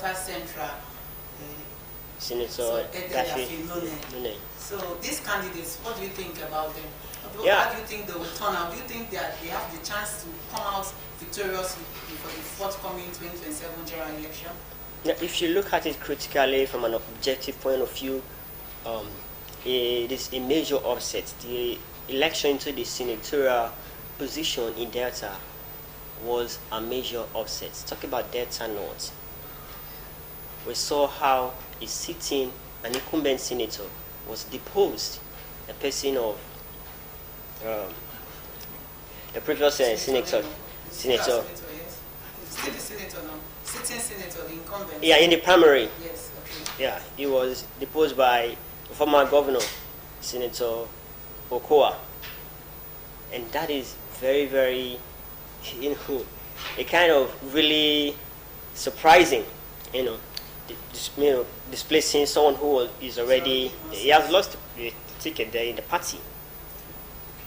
Delta Central, Senator Daffy Nune. So these candidates, what do you think about them? Yeah. How do you think they will turn out? Do you think that they have the chance to come out victorious for the forthcoming 2027 general election? Now, if you look at it critically from an objective point of view, it is a major upset. The election into the senatorial position in Delta was a major upset. Talk about Delta North. We saw how an incumbent senator was deposed, a person of the previous senator. Still the senator now. Sitting senator, the incumbent. Yeah, in the primary. Yes, okay. Yeah, he was deposed by former governor, Senator Okoa. And that is very, very, a kind of really surprising, displacing someone who is already, he has lost the ticket there in the party.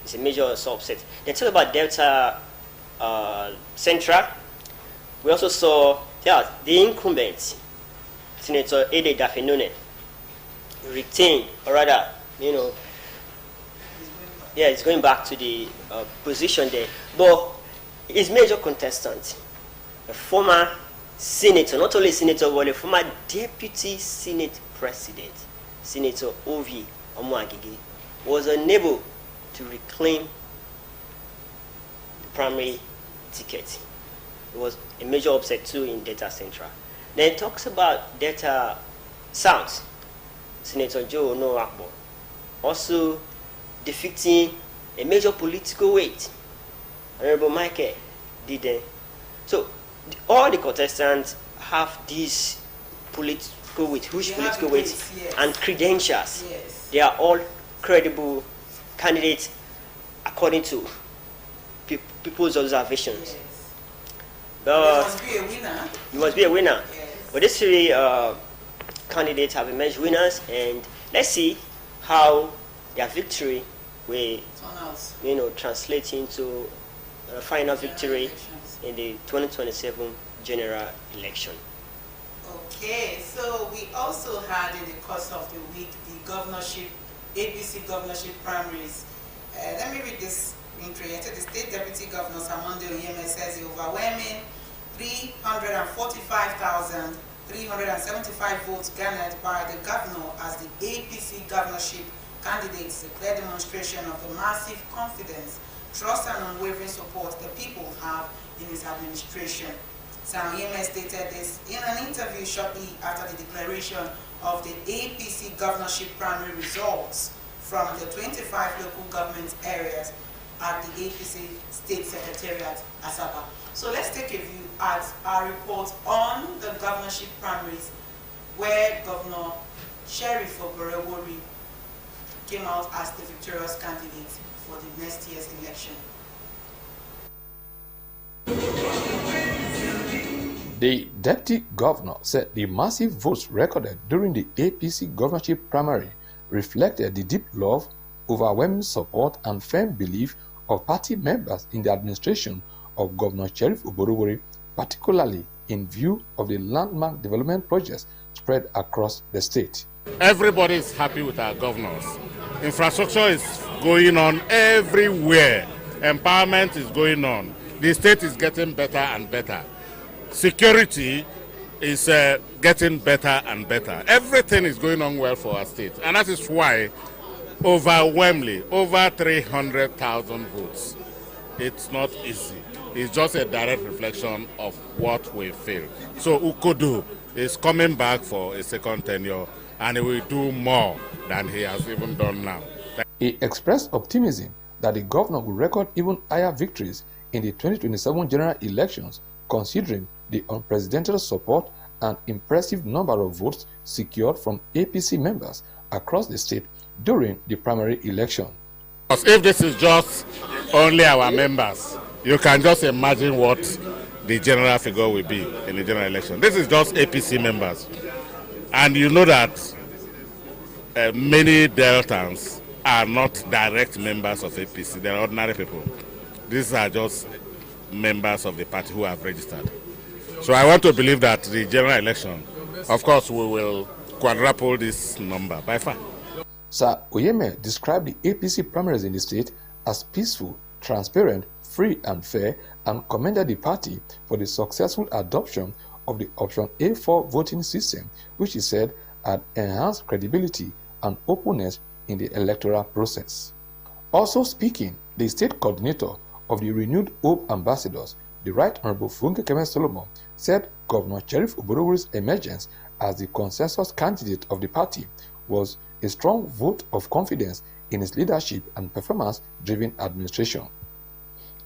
It's a major upset. Then talk about Delta Central. We also saw the incumbent, Senator Ede Daffy Nune, retained, or rather, it's going back to the position there. But his major contestant, a former senator, not only senator, but a former deputy senate president, Senator Ovi Omoagege, was unable to reclaim the primary ticket. It was a major upset too in Delta Central. Then it talks about Delta South, Senator Joe Onoakbo, also defeating a major political weight, Honorable Michael Diden. So all the contestants have this political weight, huge political weight, yes, and credentials. Yes. They are all credible candidates according to people's observations. Yes. But There must be a winner. you must be a winner. Yes. But these three candidates have emerged winners, and let's see how their victory will, Turn out. translate into a final victory Elections. in the 2027 general election. Okay, so we also had in the course of the week the governorship, APC governorship primaries. Let me read this intro. The state deputy governor Samundo Oyeme says the overwhelming 345,375 votes garnered by the governor as the APC governorship candidates, a clear demonstration of the massive confidence, trust and unwavering support the people have in his administration. Sam Oyeme stated this in an interview shortly after the declaration of the APC governorship primary results from the 25 local government areas at the APC State Secretariat, Asaba. So let's take a view at our report on the governorship primaries, where Governor Sheriff Oborewori came out as the victorious candidate for the next year's election. The deputy governor said the massive votes recorded during the APC governorship primary reflected the deep love, overwhelming support, and firm belief of party members in the administration of Governor Sheriff Oborewori, particularly in view of the landmark development projects spread across the state. Everybody is happy with our governors. Infrastructure is going on everywhere. Empowerment is going on. The state is getting better and better. Security is getting better and better. Everything is going on well for our state. And that is why overwhelmingly, over 300,000 votes. It's not easy. It's just a direct reflection of what we feel. So Ukodu is coming back for a second tenure, and he will do more than he has even done now. He expressed optimism that the governor will record even higher victories in the 2027 general elections, considering the unprecedented support and impressive number of votes secured from APC members across the state during the primary election. If this is just only our members, you can just imagine what the general figure will be in the general election. This is just APC members. And you know that many Deltans are not direct members of APC. They are ordinary people. These are just members of the party who have registered. So I want to believe that the general election, of course, we will quadruple this number by far. Sir Oyeme described the APC primaries in the state as peaceful, transparent, free and fair, and commended the party for the successful adoption of the option A4 voting system, which he said had enhanced credibility and openness in the electoral process. Also speaking, the state coordinator of the renewed Hope Ambassadors, the Right Honorable Funke Keme Solomon, said Governor Sheriff Oborowori's emergence as the consensus candidate of the party was a strong vote of confidence in his leadership and performance-driven administration.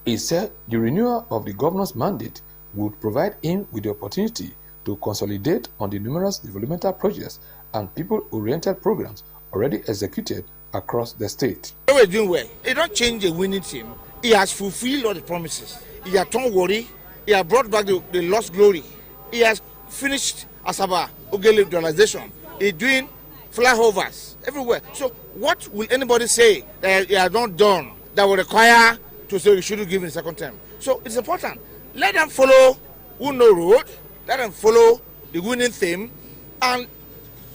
He said the renewal of the governor's mandate would provide him with the opportunity to consolidate on the numerous developmental projects and people-oriented programs already executed across the state. We're doing well. He don't change the winning team. He has fulfilled all the promises. He has turned worry. He has brought back the lost glory. He has finished Asaba Ogele liberalization. He's doing flyovers everywhere. So what will anybody say that he has not done that will require to say we shouldn't give him a second term? So it's important. Let them follow who know road. Let them follow the winning theme, and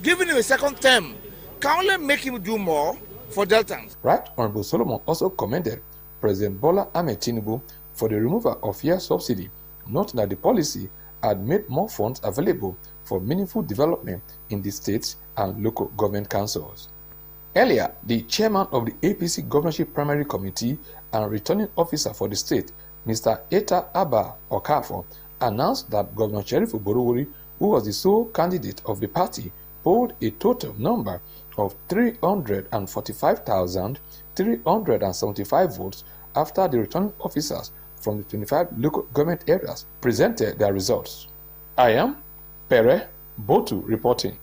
giving him a second term can only make him do more for Deltans. Right Honorable Solomon also commended President Bola Ahmed Tinubu for the removal of fuel subsidy, noting that the policy had made more funds available for meaningful development in the states and local government councils. Earlier, the chairman of the APC Governorship Primary Committee and returning officer for the state, Mr. Eta Abba Okafor, announced that Governor Sheriff Oborowori, who was the sole candidate of the party, polled a total number of 345,375 votes after the returning officers from the 25 local government areas presented their results. I am Pere Botu reporting.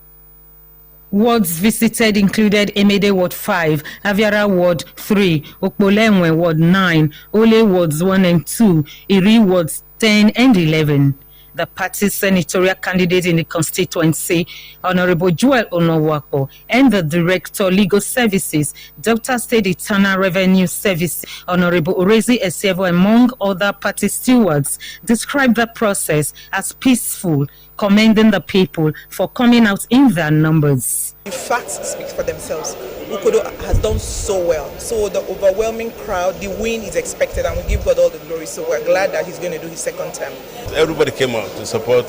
Wards visited included Emede Ward 5, Aviara Ward 3, Okpolenwe Ward 9, Ole Wards 1 and 2, Iri Wards 10 and 11. The party's senatorial candidate in the constituency, Honorable Joel Onowako, and the Director, Legal Services, Delta State Internal Revenue Service, Honorable Orezi Esievo, among other party stewards, described the process as peaceful, commending the people for coming out in their numbers. The facts speak for themselves. Ukodo has done so well. So the overwhelming crowd, the win is expected, and we give God all the glory. So we're glad that he's going to do his second term. Everybody came out to support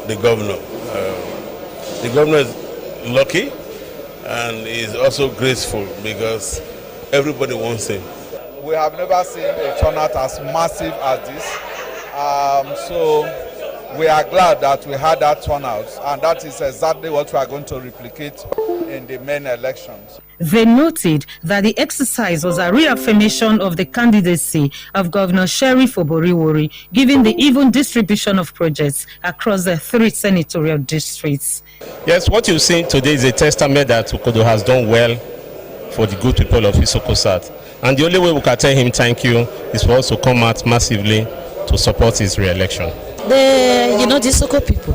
the governor. The governor is lucky and is also graceful because everybody wants him. We have never seen a turnout as massive as this. So we are glad that we had that turnout, and that is exactly what we are going to replicate in the main elections. They noted that the exercise was a reaffirmation of the candidacy of Governor Sheriff Oborowori, given the even distribution of projects across the 3 senatorial districts. Yes, what you've seen today is a testament that Ukodo has done well for the good people of Isoko South. And the only way we can tell him thank you is for us to come out massively to support his re-election. The Isoko people,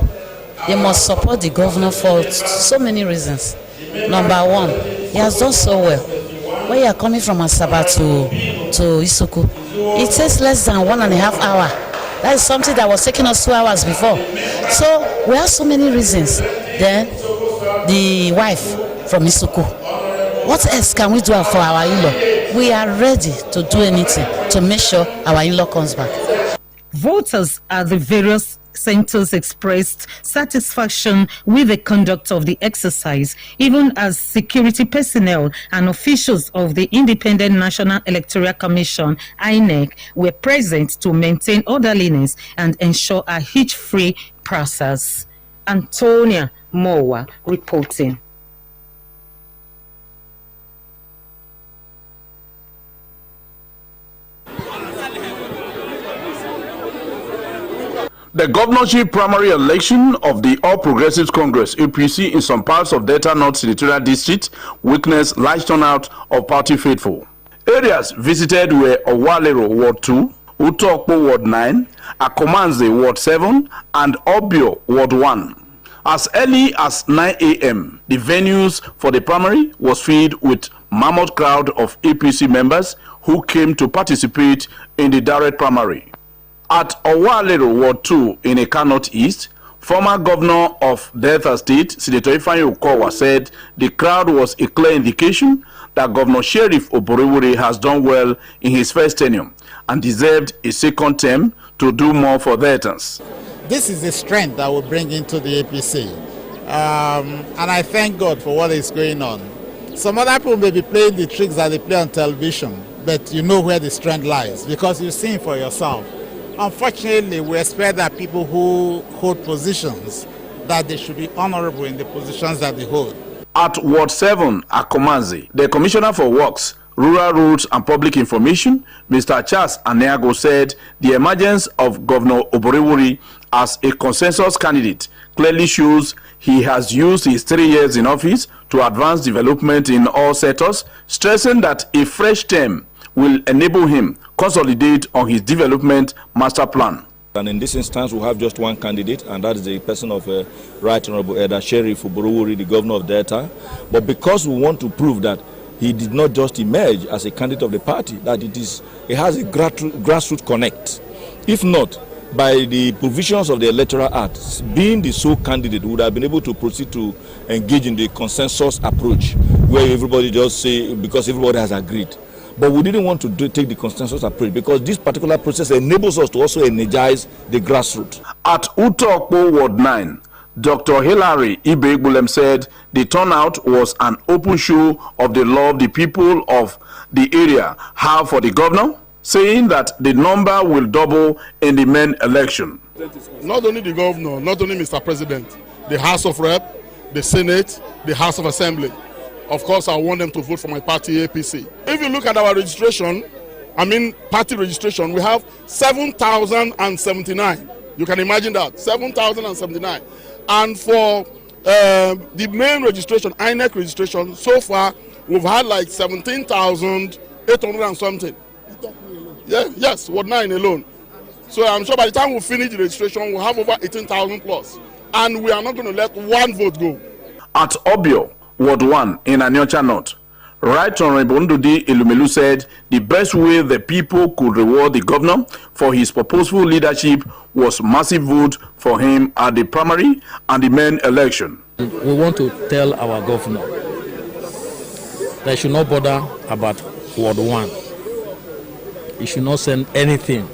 they must support the governor for so many reasons. Number one, he has done so well. When you are coming from Asaba to Isoko, it takes less than 1.5 hours. That is something that was taking us 2 hours before. So we have so many reasons. Then the wife from Isoko. What else can we do for our in-law? We are ready to do anything to make sure our in-law comes back. Voters at the various centers expressed satisfaction with the conduct of the exercise, even as security personnel and officials of the Independent National Electoral Commission, INEC, were present to maintain orderliness and ensure a hitch-free process. Antonia Mowa reporting. The governorship primary election of the All Progressives Congress (APC) in some parts of Delta North Senatorial District witnessed large turnout of party faithful. Areas visited were Owalero Ward 2, Utokpo Ward 9, Akomanze Ward 7, and Obio Ward 1. As early as 9 a.m., the venues for the primary was filled with mammoth crowd of APC members who came to participate in the direct primary. At Owalero Ward 2 in Eka North-East, former governor of Delta State, Senator Ifeanyi Okowa, said the crowd was a clear indication that Governor Sheriff Oborevwori has done well in his first tenure and deserved a second term to do more for Deltans. This is the strength that will bring into the APC. And I thank God for what is going on. Some other people may be playing the tricks that they play on television, but you know where the strength lies because you've seen for yourself. Unfortunately, we expect that people who hold positions, that they should be honorable in the positions that they hold. At Ward 7, Akomazi, the Commissioner for Works, Rural Roads and Public Information, Mr. Charles Aneago, said the emergence of Governor Oborevwori as a consensus candidate clearly shows he has used his 3 years in office to advance development in all sectors, stressing that a fresh term will enable him consolidate on his development master plan. And in this instance, we have just one candidate, and that is the person of Right Honorable Elder Sheriff Oborevwori, the governor of Delta. But because we want to prove that he did not just emerge as a candidate of the party, that it has a grassroots connect. If not, by the provisions of the Electoral Act, being the sole candidate would have been able to proceed to engage in the consensus approach, where everybody just say, because everybody has agreed. But we didn't want to take the consensus approach because this particular process enables us to also energize the grassroots. At Utokpo Ward 9, Dr. Hilary Ibegbulem said the turnout was an open show of the love the people of the area have for the governor, saying that the number will double in the main election. Not only the governor, not only Mr. President, the House of Rep, the Senate, the House of Assembly. Of course, I want them to vote for my party, APC. If you look at our registration, party registration, we have 7,079. You can imagine that, 7,079. And for the main registration, INEC registration, so far, we've had like 17,800 and something. Yeah, yes, Ward 9 alone. So I'm sure by the time we finish the registration, we'll have over 18,000 plus. And we are not going to let one vote go. At Obio, Ward 1 in Aniocha North, Right Honorable Ndudi Elumelu said the best way the people could reward the governor for his purposeful leadership was massive vote for him at the primary and the main election. We want to tell our governor that he should not bother about Ward 1. He should not send anything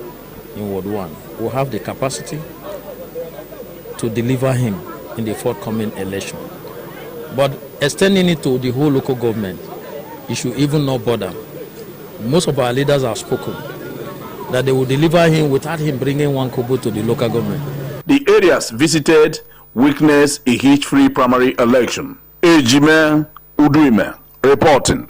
in Ward 1. We have the capacity to deliver him in the forthcoming election. But extending it to the whole local government, he should even not bother. Most of our leaders have spoken that they will deliver him without him bringing one kobo to the local government. The areas visited witnessed a hitch-free primary election. Ejime Uduime reporting.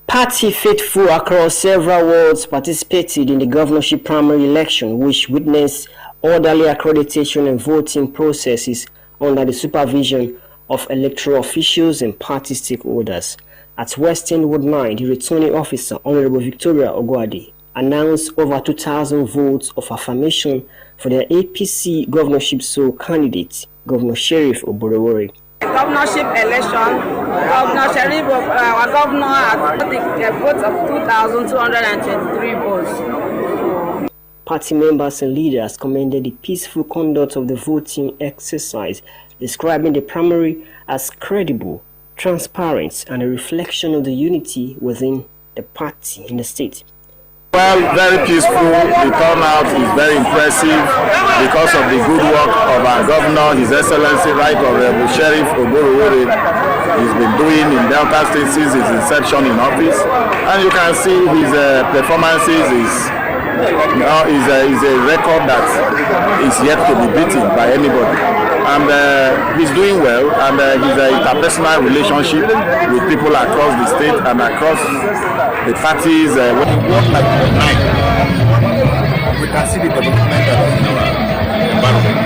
Party faithful across several wards participated in the governorship primary election, which witnessed orderly accreditation and voting processes under the supervision of electoral officials and party stakeholders. At Western Ward 9, the returning officer, Honorable Victoria Ogwadi, announced over 2,000 votes of affirmation for their APC governorship sole candidate, Governor Sheriff Oborevwori. Governorship election, Governor Sheriff, our governor had a vote of 2,223 votes. Party members and leaders commended the peaceful conduct of the voting exercise, describing the primary as credible, transparent, and a reflection of the unity within the party in the state. Well, very peaceful. The turnout is very impressive because of the good work of our governor, His Excellency Right Honorable Sheriff Oborevwori. He's been doing in Delta State since his inception in office, and you can see his performances is a record that is yet to be beaten by anybody. And he's doing well, and he's an interpersonal relationship with people across the state and across the parties. When you work like tonight, we can see the development of the environment.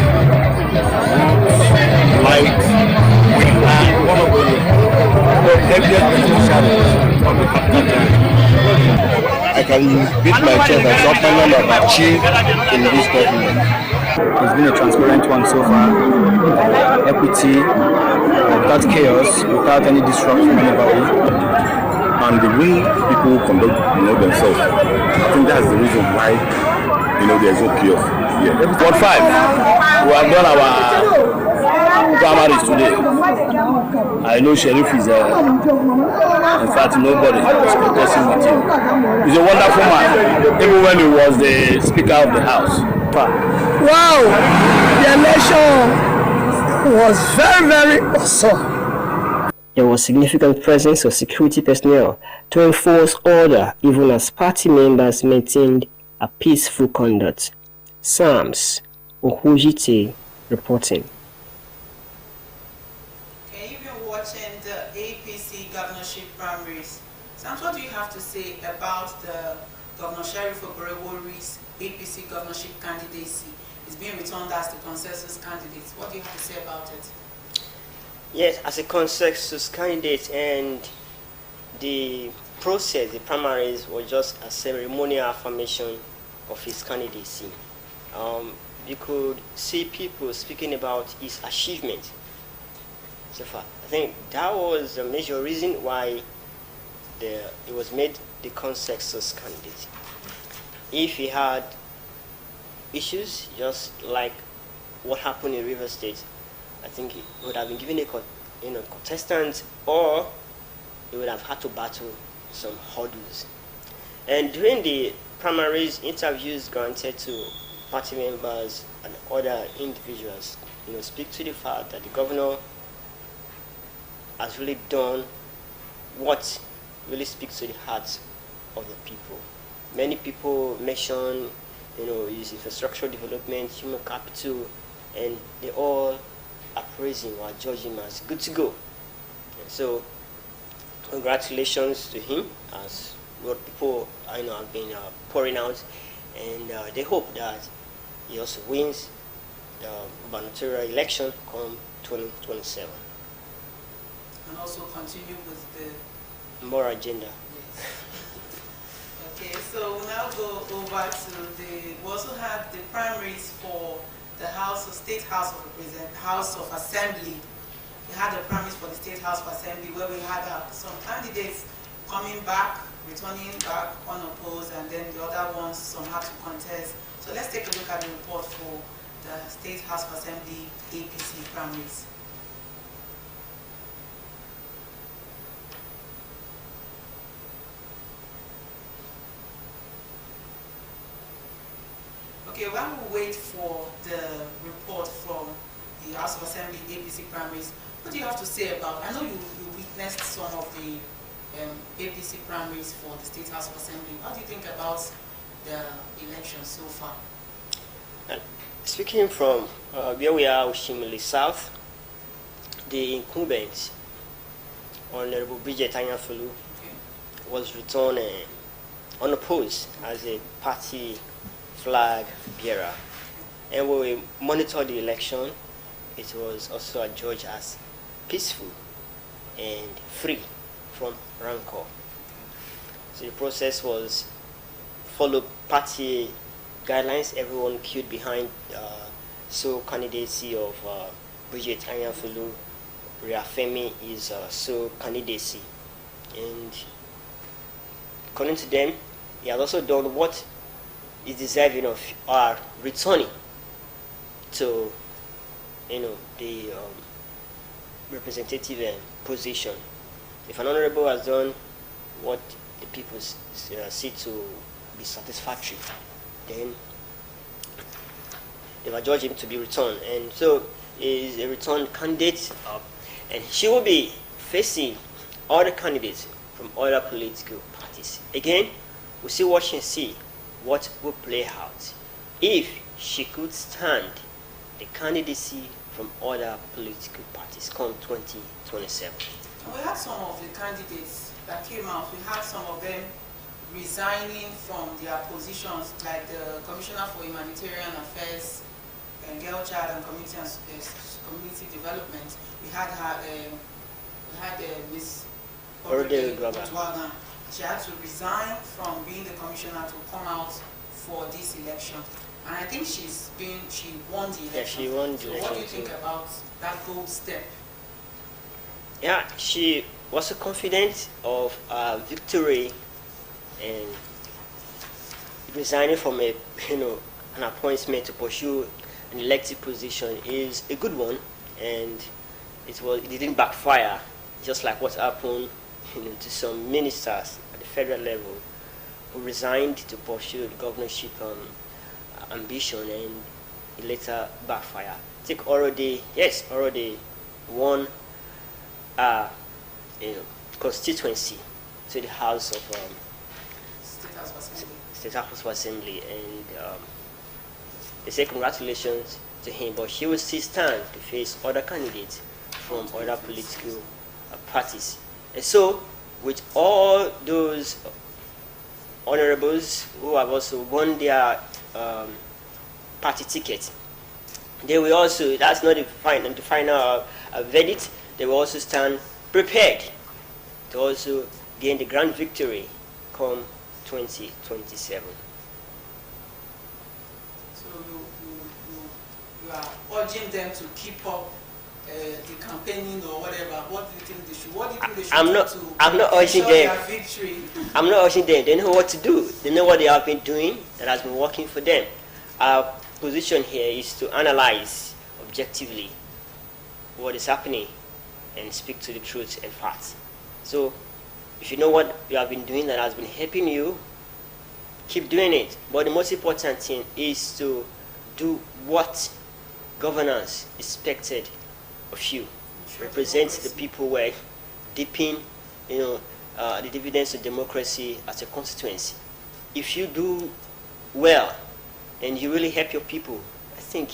Light, we are one of the heaviest beneficiaries of the capital. I can beat my chest that government have achieved in this government. It's been a transparent one so far. Equity, without chaos, without any disruption from anybody. and the way people conduct themselves. I think that's the reason why there's no chaos here. Ward 5, we have done our primaries today. I know Sheriff is in fact nobody is contesting with him. He's a wonderful man, even when he was the Speaker of the House. Wow, the election was very, very awesome. There was significant presence of security personnel to enforce order even as party members maintained a peaceful conduct. Sams Okujite reporting. Okay, you've been watching the APC governorship primaries. Sams, what do you have to say about the Governor Sheriff Oborevwori's APC governorship candidacy? Is being returned as the consensus candidate. What do you have to say about it? Yes, as a consensus candidate, and the process, the primaries, was just a ceremonial affirmation of his candidacy. You could see people speaking about his achievement so far. I think that was the major reason why he was made the consensus candidate. If he had issues, just like what happened in River State, I think he would have been given a contestant, or he would have had to battle some hurdles. And during the primaries, interviews granted to party members and other individuals, speak to the fact that the governor has really done what really speaks to the hearts of the people. Many people mention, his infrastructure development, human capital, and they all are praising or judging him as good to go. And so, congratulations to him, as what people have been pouring out, and they hope that he also wins the gubernatorial election come 2027. And also continue with the more agenda. Yes. Okay, so we'll now go over to we also had the primaries for the State House of Assembly. We had the primaries for the State House of Assembly, where we had some candidates coming back, returning back unopposed, and then the other ones, some had to contest. So let's take a look at the report for the State House of Assembly APC primaries. Okay, while we wait for the report from the House of Assembly APC primaries, what do you have to say about, I know you witnessed some of the APC primaries for the State House of Assembly. What do you think about the election so far? Speaking from where we are, Oshimili South, the incumbent, Honorable Bridget Anyafulu, was returned unopposed as a party flag bearer. And when we monitored the election, it was also adjudged as peaceful and free from rancor. So the process was followed party guidelines. Everyone queued behind candidacy of Bridget Anyafulu, reaffirming his candidacy. And according to them, he has also done what is deserving of returning to the representative position. If an honorable has done what the people see to be satisfactory, then they will judge him to be returned. And so he is a returned candidate, and she will be facing other candidates from other political parties. Again, we'll still watch and see what will play out if she could stand the candidacy from other political parties come 2027. We had some of the candidates that came out, we had some of them resigning from their positions, like the Commissioner for Humanitarian Affairs, Girl, Child and Community Development. We had Ms. Orodele. She had to resign from being the commissioner to come out for this election. And I think she won the election. Yeah, she won the so election. What do you think about that bold step? Yeah, she was so confident of victory, and resigning from an appointment to pursue an elected position is a good one, and it didn't backfire, just like what happened to some ministers at the federal level who resigned to pursue the governorship ambition, and it later backfired. Take Orode. Yes, Orode won constituency to the House of State House of Assembly, and they say congratulations to him, but he will still stand to face other candidates from other political parties. And so, with all those honorables who have also won their party ticket, they will also, that's not the final verdict, they will also stand prepared to also gain the grand victory come 2027. So you are urging them to keep up the campaigning or whatever. What do you think they should? What do you think they should do to I'm not urging them. Their victory? I'm not urging them. They know what to do. They know what they have been doing that has been working for them. Our position here is to analyze objectively what is happening and speak to the truth and facts. So, if you know what you have been doing that has been helping you, keep doing it. But the most important thing is to do what governance expected of you. Represent the people where deepen, the dividends of democracy as a constituency. If you do well and you really help your people, I think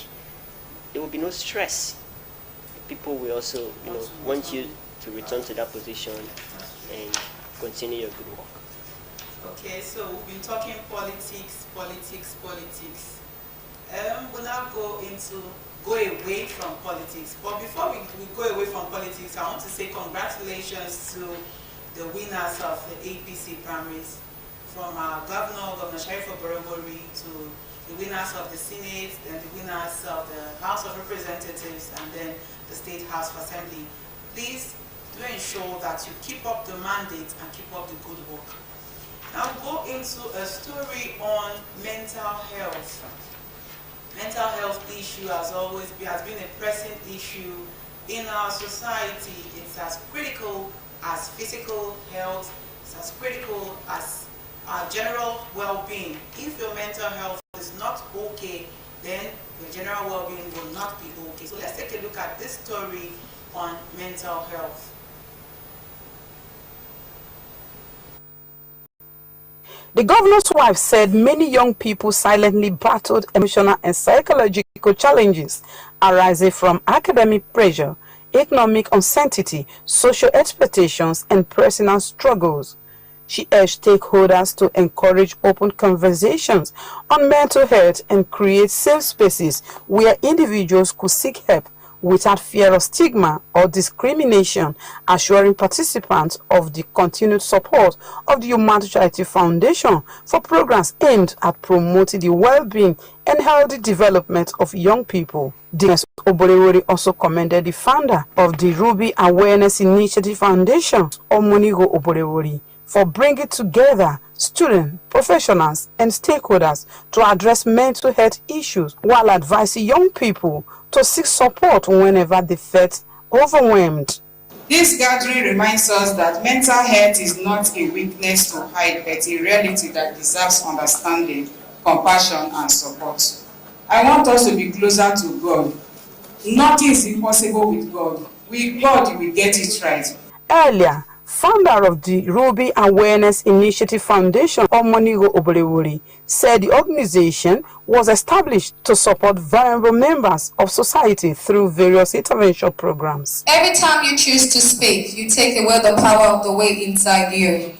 there will be no stress. People will also, want you to return to that position and continue your good work. Okay, so we've been talking politics. We'll now go away from politics. But before we go away from politics, I want to say congratulations to the winners of the APC primaries, from our Governor Sheriff Oborowori, to the winners of the Senate, and the winners of the House of Representatives, and then the State House of Assembly. Please do ensure that you keep up the mandate and keep up the good work. Now we'll go into a story on mental health. Mental health issue has been a pressing issue in our society. It's as critical as physical health. It's as critical as our general well-being. If your mental health is not okay, then your general well-being will not be okay. So let's take a look at this story on mental health. The governor's wife said many young people silently battled emotional and psychological challenges arising from academic pressure, economic uncertainty, social expectations, and personal struggles. She urged stakeholders to encourage open conversations on mental health and create safe spaces where individuals could seek help without fear of stigma or discrimination, assuring participants of the continued support of the Human Charity Foundation for programs aimed at promoting the well-being and healthy development of young people. Dines Oborowori also commended the founder of the Ruby Awareness Initiative Foundation, Omonigo Oborowori, for bringing together students, professionals, and stakeholders to address mental health issues while advising young people to seek support whenever they felt overwhelmed. This gathering reminds us that mental health is not a weakness to hide, but a reality that deserves understanding, compassion, and support. I want us to be closer to God. Nothing is impossible with God. With God, we get it right. Earlier, founder of the Ruby Awareness Initiative Foundation, Omonigo Oborowori, said the organization was established to support vulnerable members of society through various intervention programs. Every time you choose to speak, you take away the power of the way inside you.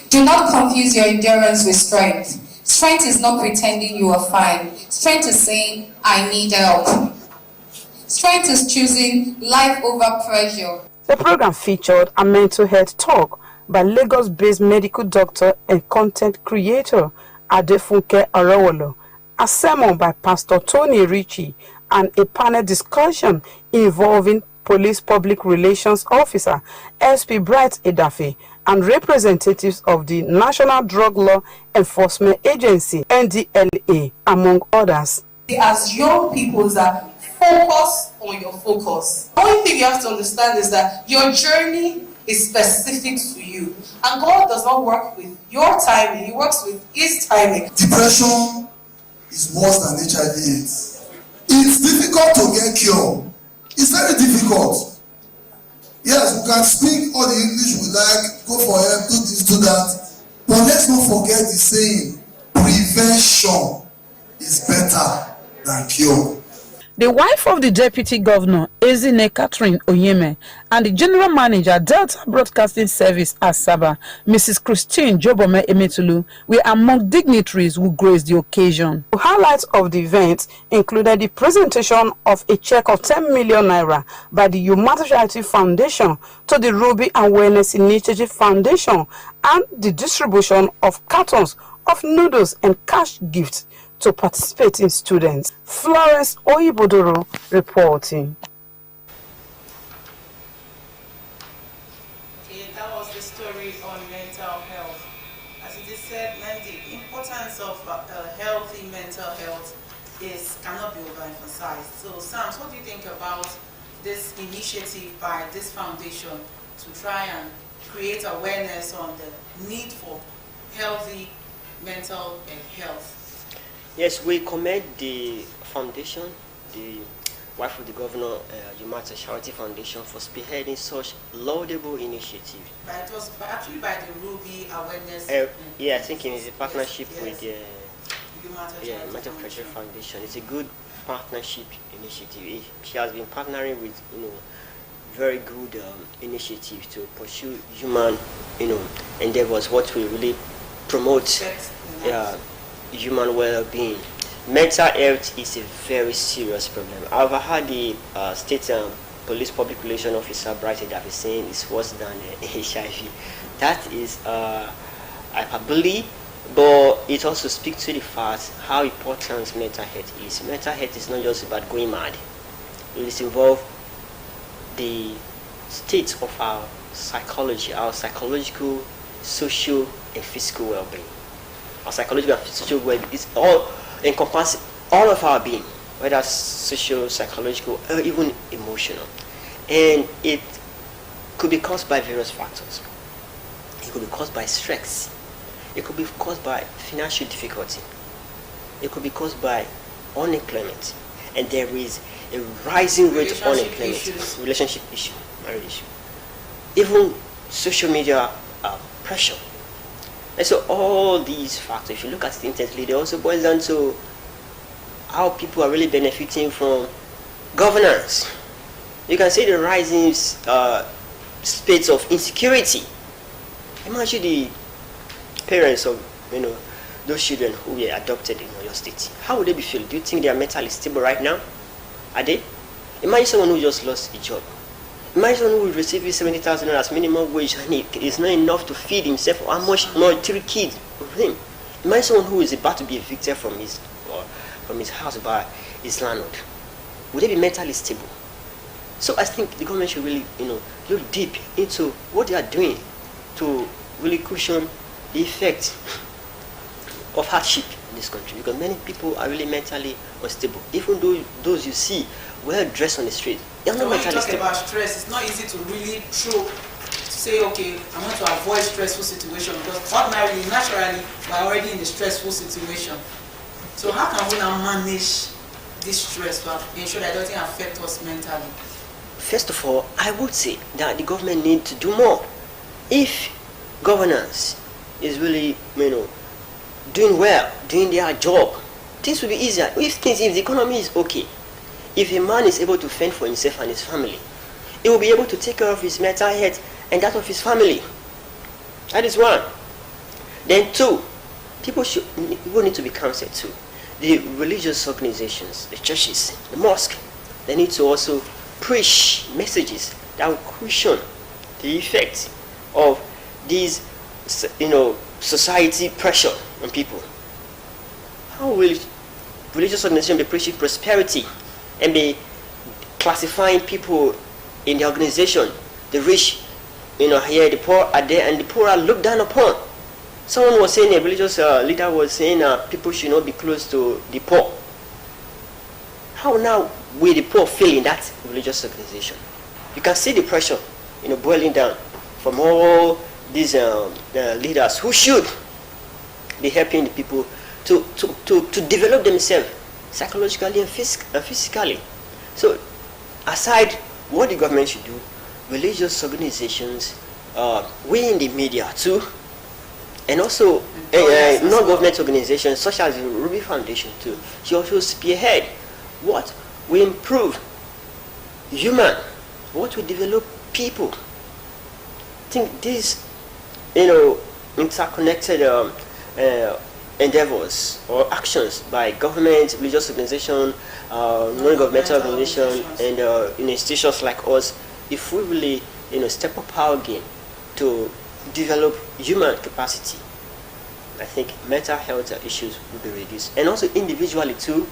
Do not confuse your endurance with strength. Strength is not pretending you are fine. Strength is saying, I need help. Strength is choosing life over pressure. The program featured a mental health talk by Lagos-based medical doctor and content creator Adefunke Arowolo, a sermon by Pastor Tony Ritchie, and a panel discussion involving Police Public Relations Officer, SP Bright Edafe, and representatives of the National Drug Law Enforcement Agency, NDLA, among others. As young people, that focus on your focus. The only thing you have to understand is that your journey is specific to you, and God does not work with your timing, He works with His timing. Depression is worse than HIV/AIDS. It's difficult to get cured. It's very difficult. Yes, we can speak all the English we like, go for help, do this, do that, but let's not forget the saying, prevention is better than cure. The wife of the Deputy Governor, Ezine Catherine Oyeme, and the General Manager, Delta Broadcasting Service, Asaba, Mrs. Christine Jobome Emetulu, were among dignitaries who graced the occasion. The highlights of the event included the presentation of a check of 10 million naira by the Humanitarian Foundation to the Ruby Awareness Initiative Foundation and the distribution of cartons of noodles and cash gifts to participating students. Florence Oyibodoro reporting. Okay, that was the story on mental health. As it is said, the importance of healthy mental health cannot be overemphasized. So, Sam, what do you think about this initiative by this foundation to try and create awareness on the need for healthy mental health? Yes, we commend the foundation, the wife of the governor, Humanitarian Charity Foundation, for spearheading such laudable initiative. But it was actually by the Ruby Awareness. Yeah, I think it's a partnership with the Humanitarian Foundation. It's a good partnership initiative. She has been partnering with very good initiatives to pursue human endeavors, what will really promote human well-being. Mental health is a very serious problem. I've had the state police public relation officer Bright Edafe saying it's worse than HIV. That is hyperbole, but it also speaks to the fact how important mental health is. Mental health is not just about going mad. It is involved the state of our psychology, our psychological, social, and physical well-being. Our psychological and social well-being is all encompass all of our being, whether social, psychological, or even emotional. And it could be caused by various factors. It could be caused by stress. It could be caused by financial difficulty. It could be caused by unemployment. And there is a rising rate of unemployment, relationship issue, marriage issue, even social media pressure. And so all these factors, if you look at it intensely, they also boil down to how people are really benefiting from governance. You can see the rising states of insecurity. Imagine the parents of those children who were adopted in your state. How would they be feeling? Do you think they are mentally stable right now? Are they? Imagine someone who just lost a job. Imagine someone who will receive $70,000 as minimum wage and it is not enough to feed himself or how much more 3 kids with him. Imagine someone who is about to be evicted from his house by his landlord. Would they be mentally stable? So I think the government should really look deep into what they are doing to really cushion the effect of hardship in this country, because many people are really mentally unstable. Even though those you see well dressed on the street, they are not mentally stable. When you talk about stress, it's not easy to really say, okay, I want to avoid stressful situation, because ordinarily, naturally, we're already in a stressful situation. So how can we now manage this stress to ensure that it doesn't affect us mentally? First of all, I would say that the government needs to do more. If governance is really, doing well, doing their job, things will be easier. If the economy is okay, if a man is able to fend for himself and his family, he will be able to take care of his mental health and that of his family. That is one. Then two, people need to be counseled too. The religious organizations, the churches, the mosque, they need to also preach messages that will cushion the effect of these, society pressure on people. How will religious organizations be preaching prosperity and be classifying people in the organization. The rich, here, the poor are there, and the poor are looked down upon. Someone was saying, a religious leader was saying, people should not be close to the poor. How now will the poor feel in that religious organization? You can see the pressure, boiling down from all these leaders who should be helping the people to develop themselves psychologically and physically. So, aside what the government should do, religious organizations, we in the media too, and also non-government organizations such as the Ruby Foundation too, should also spearhead what we improve what we develop people. I think these, interconnected endeavors or actions by government, religious organization, non-governmental organization, and institutions like us, if we really, step up our game to develop human capacity, I think mental health issues will be reduced. And also individually too,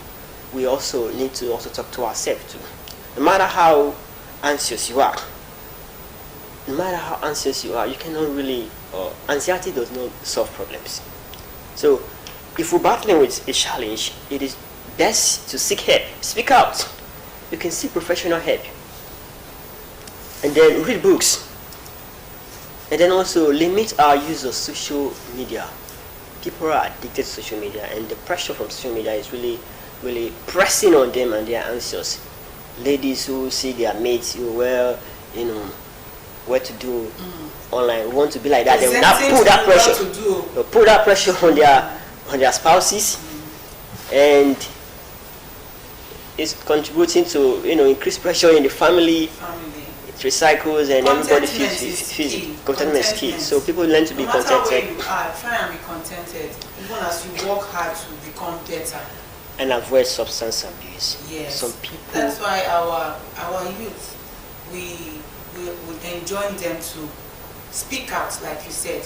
we also need to also talk to ourselves too. No matter how anxious you are, you cannot really, anxiety does not solve problems. So if we're battling with a challenge, it is best to seek help. Speak out. You can seek professional help. And then read books. And then also limit our use of social media. People are addicted to social media, and the pressure from social media is really, really pressing on them, and they are anxious. Ladies who see their mates, what to do online, want to be like that. They will not put that pressure. They'll put that pressure on their spouses, and it's contributing to increased pressure in the family. It recycles, and everybody feels contentment is key. So people learn to be contented. No matter where you are, try and be contented, even as you work hard to become better. And avoid substance abuse. Yes. Some people. That's why our youth, we enjoin them to speak out, like you said.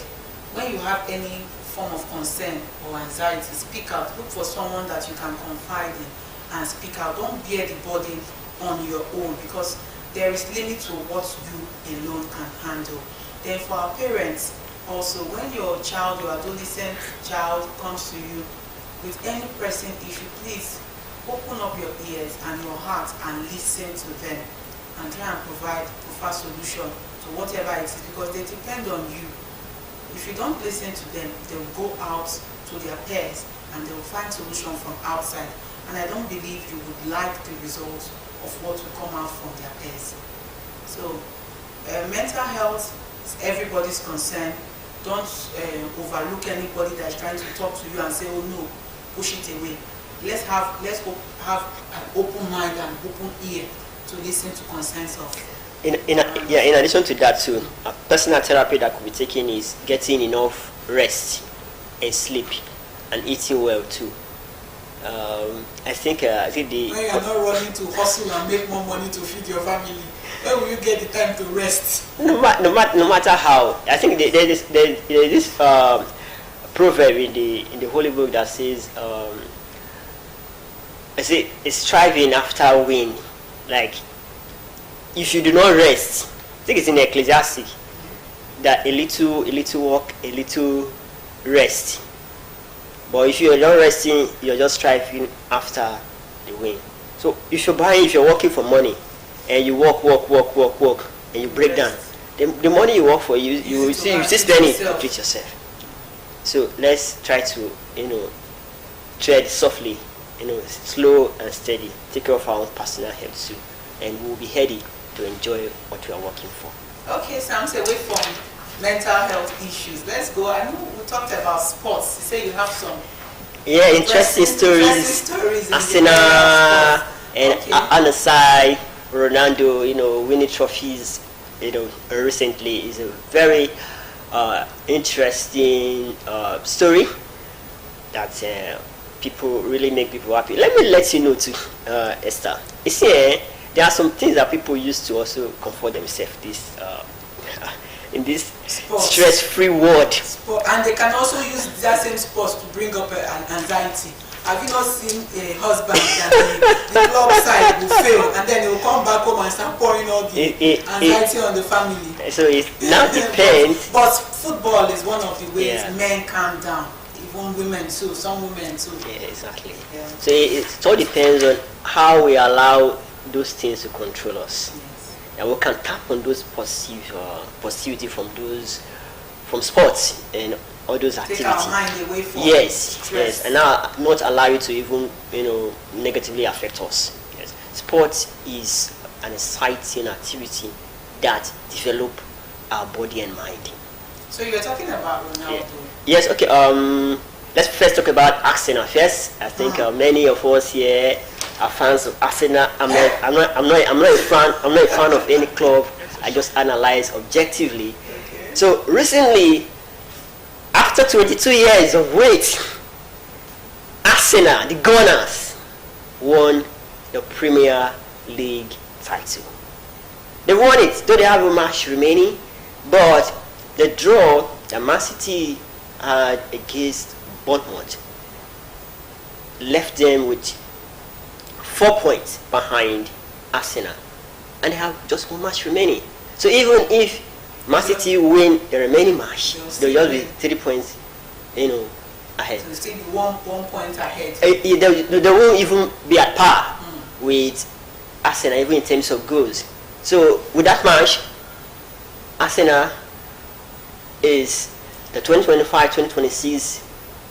When you have any form of concern or anxiety, speak out. Look for someone that you can confide in and speak out. Don't bear the burden on your own, because there is limit to what you alone can handle. Then for our parents also, when your adolescent child comes to you with any pressing issue, please open up your ears and your heart and listen to them, and try and provide a solution to whatever it is, because they depend on you. If you don't listen to them, they will go out to their peers and they will find solution from outside. And I don't believe you would like the results of what will come out from their peers. So mental health is everybody's concern. Don't overlook anybody that's trying to talk to you and say, oh no, push it away. Let's have an open mind and open ear to listen to concerns of. In addition to that too, a personal therapy that could be taken is getting enough rest and sleep and eating well too. I think the when you are not running to hustle and make more money to feed your family, where will you get the time to rest? No matter how, I think there is this proverb in the Holy Book that says, it's striving after win. Like, if you do not rest, I think it's in Ecclesiastes that a little work, a little rest. But if you're not resting, you're just striving after the win. So if you're working for money, and you work, and you break down, the money you work for, you still spend it to treat yourself. So let's try to tread softly, slow and steady. Take care of our own personal health too, and we'll be ready to enjoy what we are working for. Okay, Sam, so away from mental health issues, let's go. I know we talked about sports. You say you have some interesting stories. Arsenal and on the side, Ronaldo, winning trophies, recently is a very interesting story that people really make people happy. Let me let you know too, Esther. You see, there are some things that people use to also comfort themselves in this stress-free world. And they can also use that same sports to bring up anxiety. Have you not seen a husband that the club side will fail, and and then he will come back home and start pouring all the anxiety on the family. So it now depends. But football is one of the ways men calm down. Even women too, some women too. Yeah, exactly. Yeah. So it all depends on how we allow those things to control us. Yes. And we can tap on those positivity from sports and all those activities. Take our mind away from stress. Yes, and now not allow it to even negatively affect us. Yes, sports is an exciting activity that develop our body and mind. So you're talking about Ronaldo. Yeah. Yes. Okay. Let's first talk about Arsenal first. I think many of us here are fans of Arsenal. I'm not a fan of any club. I just analyze objectively. So recently, after 22 years of wait, Arsenal, the Gunners, won the Premier League title. They won it, though they have a match remaining, but the draw that Man City had against Bournemouth left them with 4 points behind Arsenal, and they have just one match remaining. So even if Man City win the remaining match, they'll just be 3 points, ahead. So still be one point ahead. They won't even be at par with Arsenal, even in terms of goals. So with that match, Arsenal is the 2025-2026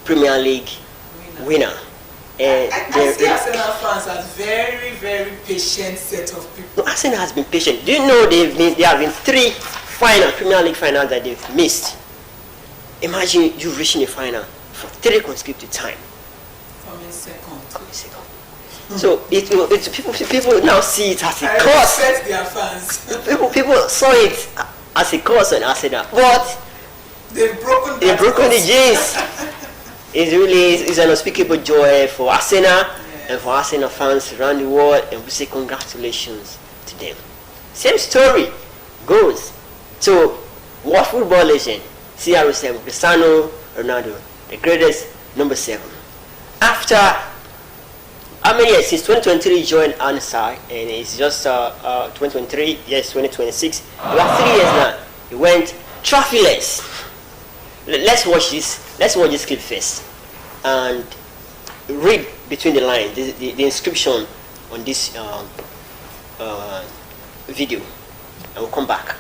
Premier League winner. And I see Arsenal fans as very, very patient set of people. No, Arsenal has been patient. Do you know there have been 3 Premier League finals that they've missed? Imagine you reaching a final for 3 consecutive times. Coming second. So it's people now see it as a curse. I respect their fans. people saw it as a curse on Arsenal, but they've broken the jinx. It's an unspeakable joy for Arsenal and for Arsenal fans around the world, and we say congratulations to them. Same story goes to World Football Legend CR7 Cristiano Ronaldo, the greatest number 7. After how many years? Since 2023 he joined Al-Nassr, and it's just 2023, yes, 2026. About 3 years now. He went trophyless. Let's watch this clip first and read between the lines the inscription on this video, and we'll come back.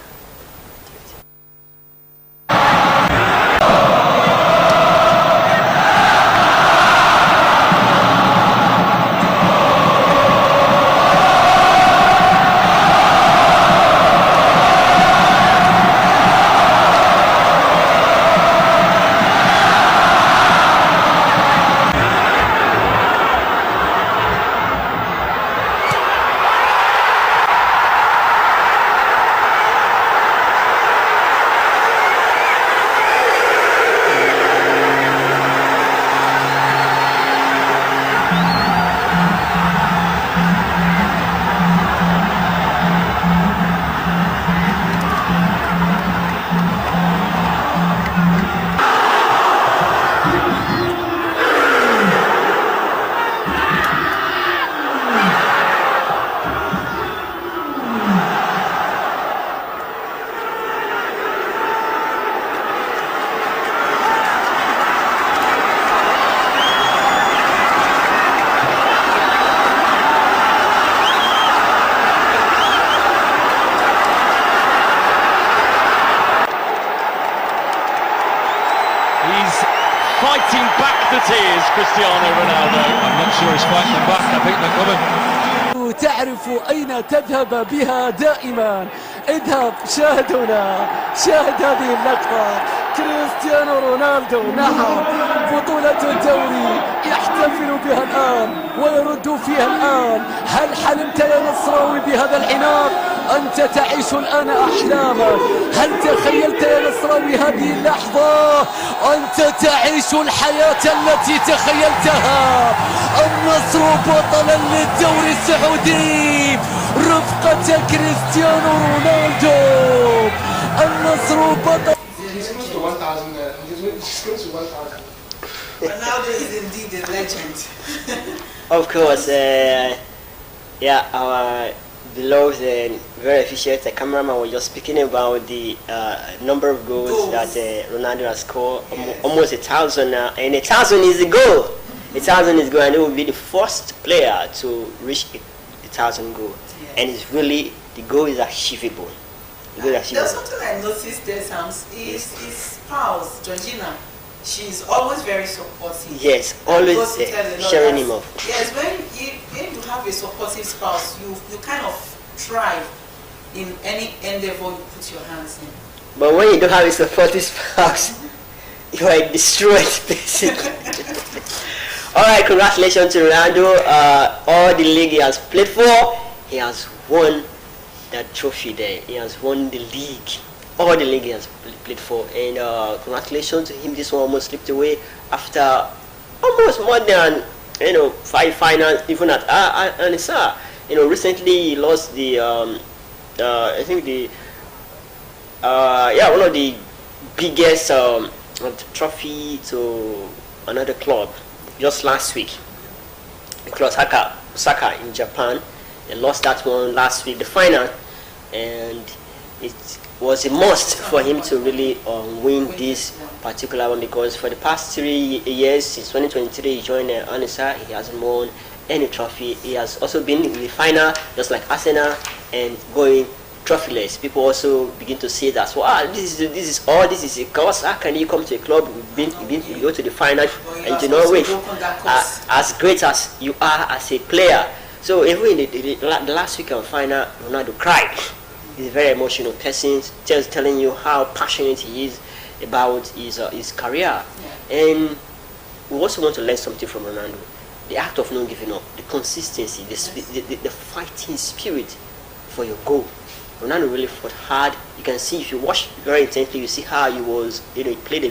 Fighting back the tears, Cristiano Ronaldo. I'm not sure he's fighting them back. I think they're coming. تعرف أين تذهب بها دائما. اذهب شاهد هنا، شاهد هذه اللقطة. كريستيانو رونالدو، نعم، بطولة الدوري يحتفل بها الآن ويرد فيها الآن. هل حلمت يا نصراوي بهذا العناق؟ أنت تعيش الآن أحلامك. هل تخيلت يا نصراوي هذه اللحظة؟ أنت تعيش الحياة التي تخيلتها. النصر بطلا للدوري السعودي رفقة كريستيانو رونالدو. النصر بطل. Ronaldo is indeed a legend. Of course, Yeah, our beloved and very efficient cameraman was just speaking about the number of goals that Ronaldo has scored, almost 1,000 now, and 1,000 is a goal. 1,000 is goal, and he will be the first player to reach 1,000 goals. And it's really, the goal is achievable. There's something I noticed there, Sam. His spouse, Georgina, she's always very supportive. Yes, always sharing him up. Yes, when you have a supportive spouse, you kind of thrive in any endeavor you put your hands in. But when you don't have a supportive spouse, you are destroyed, basically. All right, congratulations to Ronaldo. All the league he has played for, he has won that trophy there. He has won the league. All the league he has played for, and congratulations to him. This one almost slipped away after almost more than 5 finals, even at Anissa. Recently he lost the I think the one of the biggest trophy to another club just last week. Because Osaka in Japan, they lost that one last week, the final, and it was a must for him to really win this particular one, because for the past 3 years, since 2023, he joined Anissa, he hasn't won any trophy. He has also been in the final, just like Arsenal, and going trophyless. People also begin to say that, this is a cause. How can you come to a club, you go to the final, and you know win? As great as you are as a player. So even in the last weekend final, Ronaldo cried. He's a very emotional person, just telling you how passionate he is about his career. And we also want to learn something from Ronaldo. The act of not giving up, the consistency, the fighting spirit for your goal. Ronaldo really fought hard. You can see, if you watch very intently, you see how he was, he played a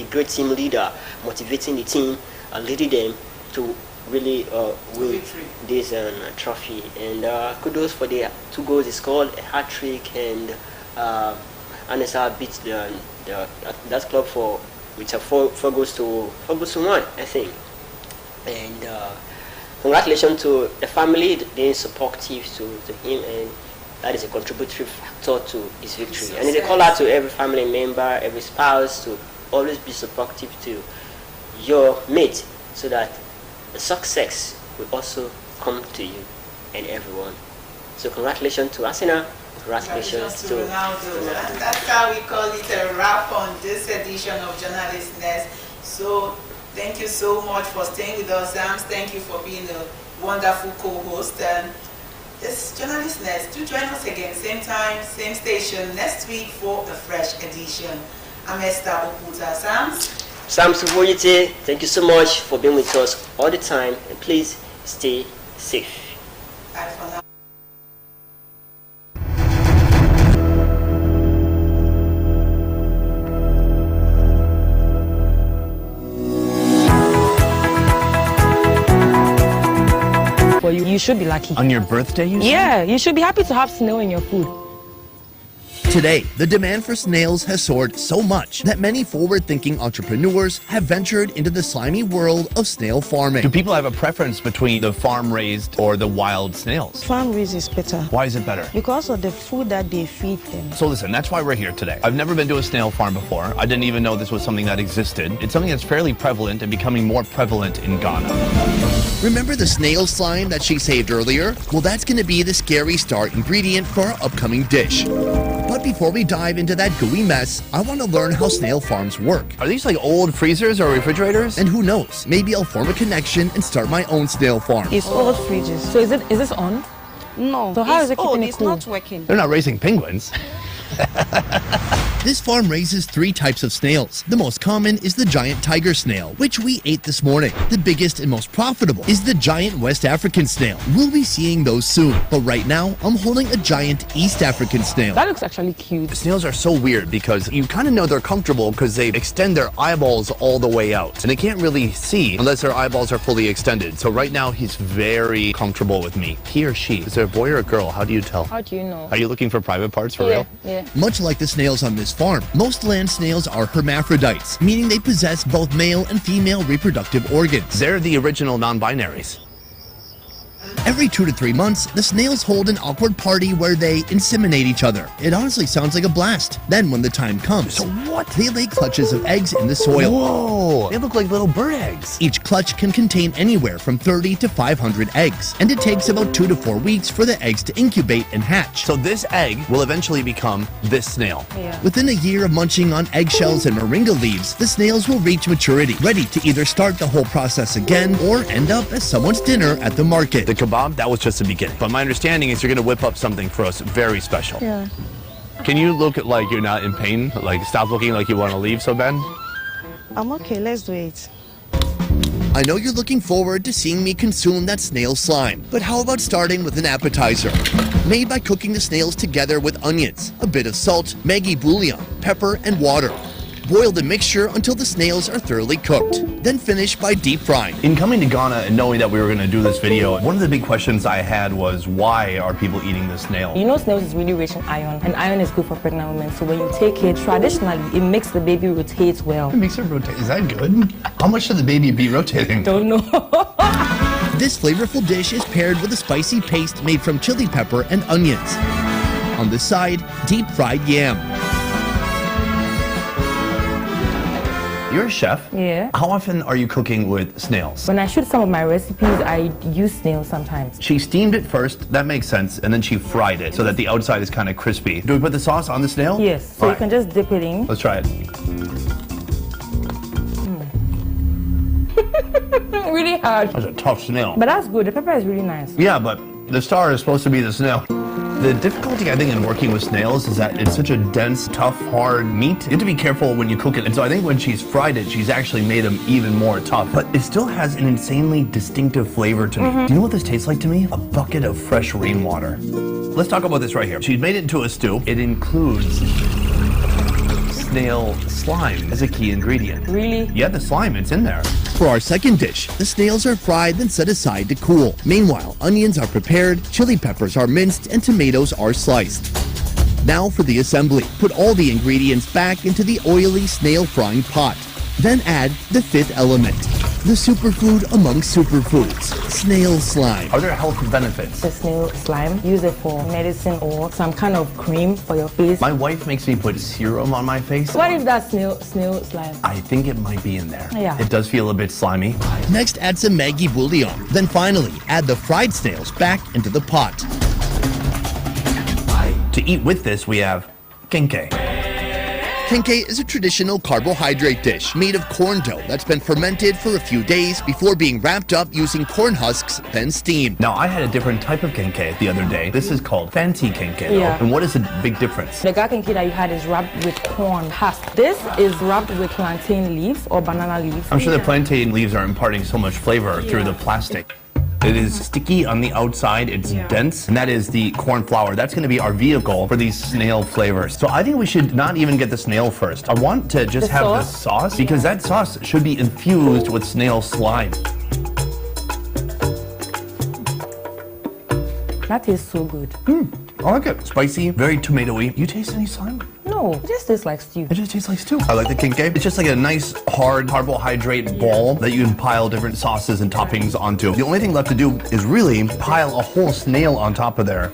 great team leader, motivating the team, leading them to really win this trophy. And kudos for the 2 goals he scored, a hat-trick, and Anissa beat that club with 4 goals to 1, I think. And congratulations to the family, being supportive to him, and that is a contributory factor to his victory. And they call out to every family member, every spouse, to always be supportive to your mate, so that the success will also come to you and everyone. So congratulations to Arsenal. Congratulations to Ronaldo. And that's how we call it a wrap on this edition of Journalist Nest. So thank you so much for staying with us, Sam. Thank you for being a wonderful co-host. And it's Journalist Nest. Do join us again, same time, same station, next week for a fresh edition. I'm Esther Okuta. Sam Suvoyite, thank you so much for being with us all the time, and please stay safe. Bye for now. For you should be lucky. On your birthday, you say? Yeah, you should be happy to have snail in your food. Today, the demand for snails has soared so much that many forward-thinking entrepreneurs have ventured into the slimy world of snail farming. Do people have a preference between the farm-raised or the wild snails? Farm-raised is better. Why is it better? Because of the food that they feed them. So listen, that's why we're here today. I've never been to a snail farm before. I didn't even know this was something that existed. It's something that's fairly prevalent and becoming more prevalent in Ghana. Remember the snail slime that she saved earlier? Well, that's going to be the scary star ingredient for our upcoming dish. But before we dive into that gooey mess, I want to learn how snail farms work. Are these like old freezers or refrigerators? And who knows, maybe I'll form a connection and start my own snail farm. It's old fridges. So is this on? No. So how is it keeping it cool? It's not working. They're not raising penguins. This farm raises 3 types of snails. The most common is the giant tiger snail, which we ate this morning. The biggest and most profitable is the giant West African snail. We'll be seeing those soon, but right now I'm holding a giant East African snail. That looks actually cute. The snails are so weird because you kind of know they're comfortable because they extend their eyeballs all the way out, and they can't really see unless their eyeballs are fully extended. So right now he's very comfortable with me. He or she. Is it a boy or a girl? How do you tell? How do you know? Are you looking for private parts for real? Yeah. Much like the snails on this farm, most land snails are hermaphrodites, meaning they possess both male and female reproductive organs. They're the original non-binaries. Every 2 to 3 months, the snails hold an awkward party where they inseminate each other. It honestly sounds like a blast. Then when the time comes, they lay clutches of eggs in the soil. Whoa, they look like little bird eggs. Each clutch can contain anywhere from 30 to 500 eggs, and it takes about 2 to 4 weeks for the eggs to incubate and hatch. So this egg will eventually become this snail. Yeah. Within a year of munching on eggshells and moringa leaves, the snails will reach maturity, ready to either start the whole process again or end up as someone's dinner at the market. The kebab, that was just the beginning. But my understanding is you're going to whip up something for us very special. Yeah. Can you look like you're not in pain? Like, stop looking like you want to leave so bad? I'm okay, let's do it. I know you're looking forward to seeing me consume that snail slime, but how about starting with an appetizer? Made by cooking the snails together with onions, a bit of salt, Maggi bouillon, pepper, and water. Boil the mixture until the snails are thoroughly cooked, then finish by deep frying. In coming to Ghana and knowing that we were going to do this video, one of the big questions I had was, why are people eating this snail? You know, snails is really rich in iron, and iron is good for pregnant women. So when you take it, traditionally, it makes the baby rotate well. It makes it rotate. Is that good? How much should the baby be rotating? Don't know. This flavorful dish is paired with a spicy paste made from chili pepper and onions. On the side, deep fried yam. You're a chef. Yeah. How often are you cooking with snails? When I shoot some of my recipes, I use snails sometimes. She steamed it first, that makes sense, and then she fried it so that the outside is kind of crispy. Do we put the sauce on the snail? Yes, so you can just dip it in. Let's try it. Really hard. That's a tough snail. But that's good, the pepper is really nice. Yeah, but the star is supposed to be the snail. The difficulty, I think, in working with snails is that it's such a dense, tough, hard meat. You have to be careful when you cook it. And so I think when she's fried it, she's actually made them even more tough. But it still has an insanely distinctive flavor to me. Do you know what this tastes like to me? A bucket of fresh rainwater. Let's talk about this right here. She's made it into a stew. It includes snail slime as a key ingredient. Really? Yeah, the slime, it's in there. For our second dish, the snails are fried then set aside to cool. Meanwhile, onions are prepared, chili peppers are minced, and tomatoes are sliced. Now for the assembly. Put all the ingredients back into the oily snail frying pot. Then add the fifth element, the superfood among superfoods, snail slime. Are there health benefits? The snail slime, use it for medicine or some kind of cream for your face. My wife makes me put serum on my face. What if that's snail slime? I think it might be in there. Yeah. It does feel a bit slimy. Next, add some Maggi bouillon. Then finally, add the fried snails back into the pot. To eat with this, we have kenkey. Kenkey is a traditional carbohydrate dish made of corn dough that's been fermented for a few days before being wrapped up using corn husks, then steamed. Now, I had a different type of kenkey the other day. This is called fancy kenkey. Yeah. And what is the big difference? The ga kenkey that you had is wrapped with corn husk. This is wrapped with plantain leaves or banana leaves. I'm sure the plantain leaves are imparting so much flavor through the plastic. It is sticky on the outside, it's dense, and that is the corn flour. That's going to be our vehicle for these snail flavors. So I think we should not even get the snail first. I want to just have the sauce, because that sauce should be infused with snail slime. That tastes so good. I like it. Spicy, very tomatoey. You taste any slime? No, it just tastes like stew. It just tastes like stew. I like the kenkey. It's just like a nice, hard carbohydrate ball that you can pile different sauces and toppings onto. The only thing left to do is really pile a whole snail on top of there.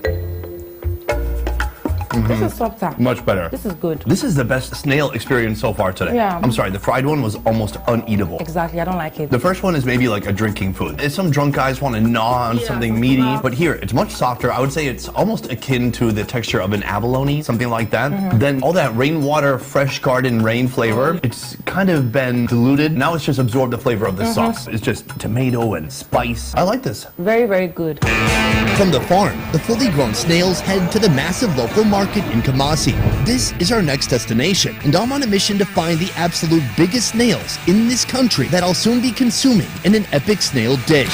This is softer. Much better. This is good. This is the best snail experience so far today. Yeah. I'm sorry, the fried one was almost uneatable. Exactly, I don't like it. The first one is maybe like a drinking food. Some drunk guys want to gnaw on something meaty, but here, it's much softer. I would say it's almost akin to the texture of an abalone, something like that. Then all that rainwater, fresh garden rain flavor, it's kind of been diluted. Now it's just absorbed the flavor of the sauce. It's just tomato and spice. I like this. Very, very good. From the farm, the fully grown snails head to the massive local market in Kumasi. This is our next destination, and I'm on a mission to find the absolute biggest snails in this country that I'll soon be consuming in an epic snail dish.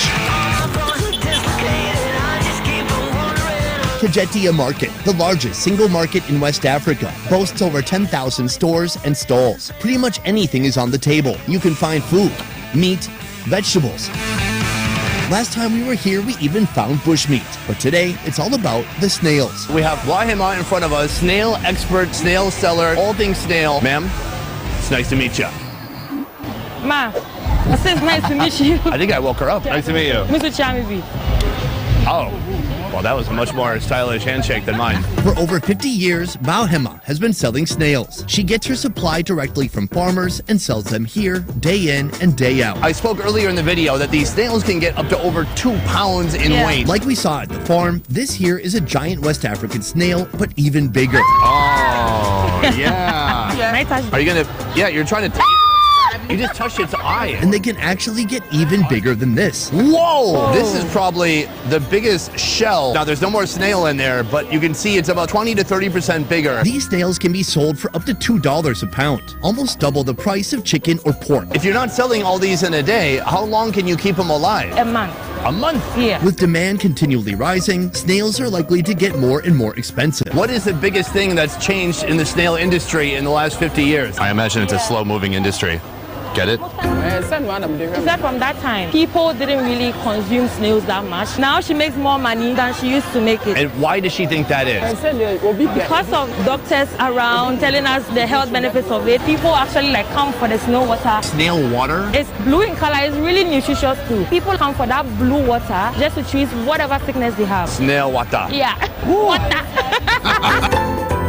Kajetia Market, the largest single market in West Africa, boasts over 10,000 stores and stalls. Pretty much anything is on the table. You can find food, meat, vegetables. Last time we were here, we even found bushmeat. But today, it's all about the snails. We have Wahima in front of us, snail expert, snail seller, all things snail. Ma'am, it's nice to meet you. Ma, I said it's nice to meet you. I think I woke her up. Nice to meet you. Mr. Chamibi. Oh, well, that was a much more stylish handshake than mine. For over 50 years, Bauhema has been selling snails. She gets her supply directly from farmers and sells them here day in and day out. I spoke earlier in the video that these snails can get up to over 2 pounds in weight. Like we saw at the farm, this here is a giant West African snail, but even bigger. Oh, yeah. Are you gonna, you're trying to you just touched its eye. And they can actually get even bigger than this. Whoa! This is probably the biggest shell. Now, there's no more snail in there, but you can see it's about 20 to 30% bigger. These snails can be sold for up to $2 a pound, almost double the price of chicken or pork. If you're not selling all these in a day, how long can you keep them alive? A month. A month? Yeah. With demand continually rising, snails are likely to get more and more expensive. What is the biggest thing that's changed in the snail industry in the last 50 years? I imagine it's a slow-moving industry. Get it? Except from that time, people didn't really consume snails that much. Now she makes more money than she used to make it. And why does she think that is? Because of doctors around telling us the health benefits of it, people actually come for the snail water. Snail water? It's blue in color. It's really nutritious too. People come for that blue water just to treat whatever sickness they have. Snail water. Yeah. Water.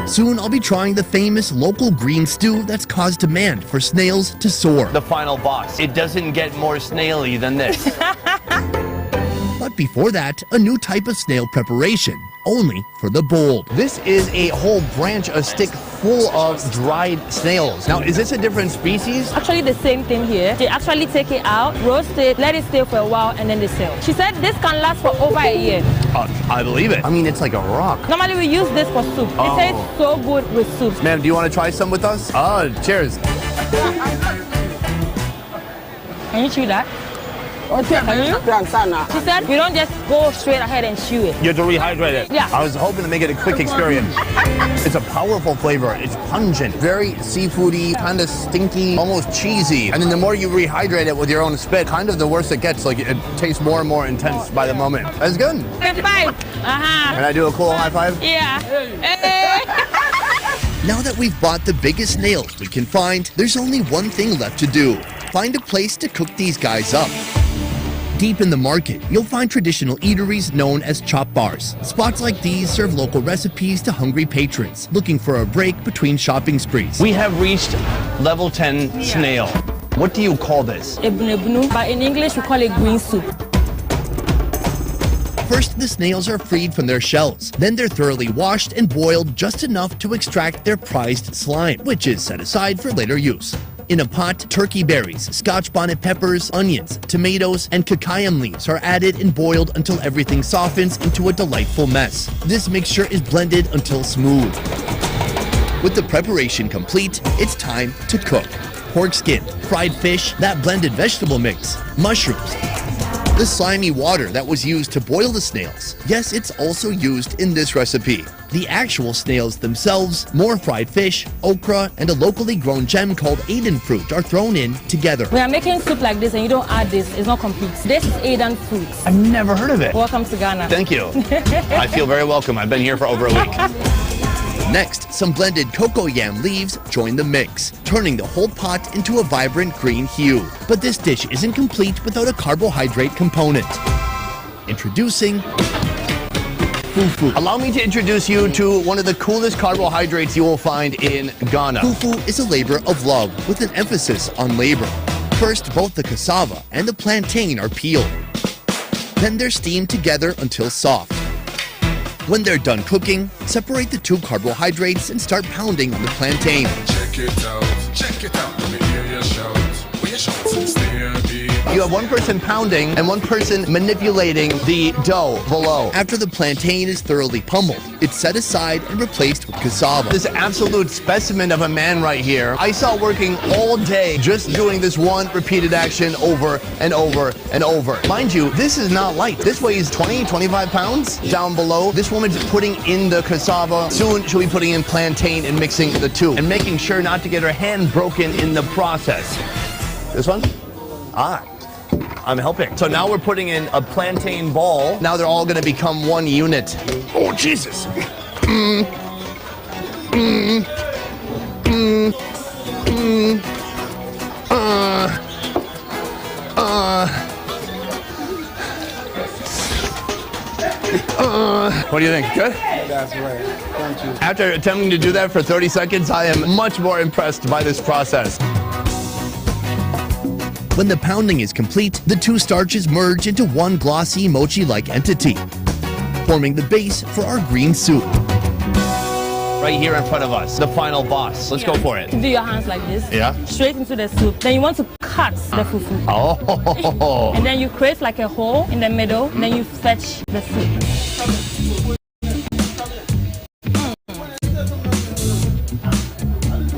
Soon I'll be trying the famous local green stew that's caused demand for snails to soar. The final boss. It doesn't get more snaily than this. But before that, a new type of snail preparation, only for the bold. This is a whole branch, a stick full of dried snails. Now, is this a different species? Actually, the same thing here. They actually take it out, roast it, let it stay for a while, and then they sell. She said this can last for over a year. I believe it. I mean, it's like a rock. Normally, we use this for soup. It tastes so good with soup. Ma'am, do you want to try some with us? Cheers. Can you chew that? She said we don't just go straight ahead and chew it. You have to rehydrate it. Yeah. I was hoping to make it a quick experience. It's a powerful flavor. It's pungent, very seafoody, kind of stinky, almost cheesy. And then the more you rehydrate it with your own spit, kind of the worse it gets. Like it tastes more and more intense by the moment. That's good. High five. Can I do a cool high five? Yeah. Now that we've bought the biggest snails we can find, there's only one thing left to do. Find a place to cook these guys up. Deep in the market, you'll find traditional eateries known as chop bars. Spots like these serve local recipes to hungry patrons looking for a break between shopping sprees. We have reached level 10 snail. What do you call this? Ebunu, but in English we call it green soup. First, the snails are freed from their shells. Then they're thoroughly washed and boiled just enough to extract their prized slime, which is set aside for later use. In a pot, turkey berries, scotch bonnet peppers, onions, tomatoes, and cacayam leaves are added and boiled until everything softens into a delightful mess. This mixture is blended until smooth. With the preparation complete, it's time to cook. Pork skin, fried fish, that blended vegetable mix, mushrooms, the slimy water that was used to boil the snails. Yes, it's also used in this recipe. The actual snails themselves, more fried fish, okra, and a locally grown gem called Aden fruit are thrown in together. We are making soup like this and you don't add this, it's not complete. This is Aden fruit. I've never heard of it. Welcome to Ghana. Thank you. I feel very welcome. I've been here for over a week. Next, some blended cocoa yam leaves join the mix, turning the whole pot into a vibrant green hue. But this dish isn't complete without a carbohydrate component. Introducing fufu. Allow me to introduce you to one of the coolest carbohydrates you will find in Ghana. Fufu is a labor of love with an emphasis on labor. First, both the cassava and the plantain are peeled. Then they're steamed together until soft. When they're done cooking, separate the two carbohydrates and start pounding on the plantain. Check it out, let me hear your shout. When your shouts is there, baby. You have one person pounding and one person manipulating the dough below. After the plantain is thoroughly pummeled, it's set aside and replaced with cassava. This absolute specimen of a man right here, I saw working all day just doing this one repeated action over and over and over. Mind you, this is not light. This weighs 20, 25 pounds down below. This woman's putting in the cassava. Soon she'll be putting in plantain and mixing the two and making sure not to get her hand broken in the process. This one? I'm helping. So now we're putting in a plantain ball. Now they're all going to become one unit. Oh, Jesus. What do you think? Good? That's right. Thank you. After attempting to do that for 30 seconds, I am much more impressed by this process. When the pounding is complete, the two starches merge into one glossy mochi-like entity, forming the base for our green soup. Right here in front of us, the final boss. Let's go for it. Do your hands like this. Yeah. Straight into the soup. Then you want to cut the fufu. Oh. And then you create like a hole in the middle. And then you fetch the soup.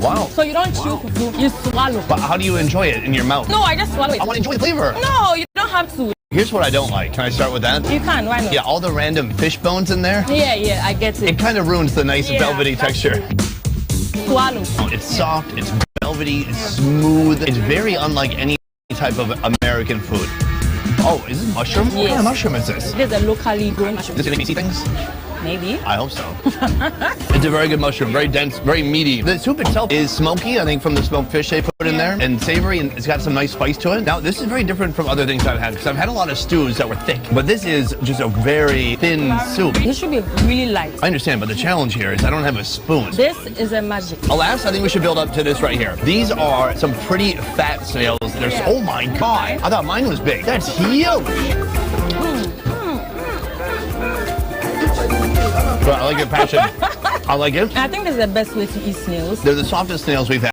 Wow. So you don't chew fufu, you swallow. But how do you enjoy it in your mouth? No, I just swallow it. I want to enjoy the flavor. No, you don't have to. Here's what I don't like. Can I start with that? You can, why not? Yeah, all the random fish bones in there. Yeah, I get it. It kind of ruins the nice velvety texture. Swallow. Oh, it's soft, it's velvety, it's smooth. It's very unlike any type of American food. Oh, is this mushroom? Yes. What kind of mushroom is this? This is a locally grown mushroom. Does it make me see things? Maybe. I hope so. It's a very good mushroom, very dense, very meaty. The soup itself is smoky, I think, from the smoked fish they put in there, and savory, and it's got some nice spice to it. Now, this is very different from other things I've had, because I've had a lot of stews that were thick, but this is just a very thin soup. This should be really light. I understand, but the challenge here is I don't have a spoon. This is a magic. Alas, I think we should build up to this right here. These are some pretty fat snails. They're oh my God. I thought mine was big. That's huge. I like your passion. I like it. I think this is the best way to eat snails. They're the softest snails we've had.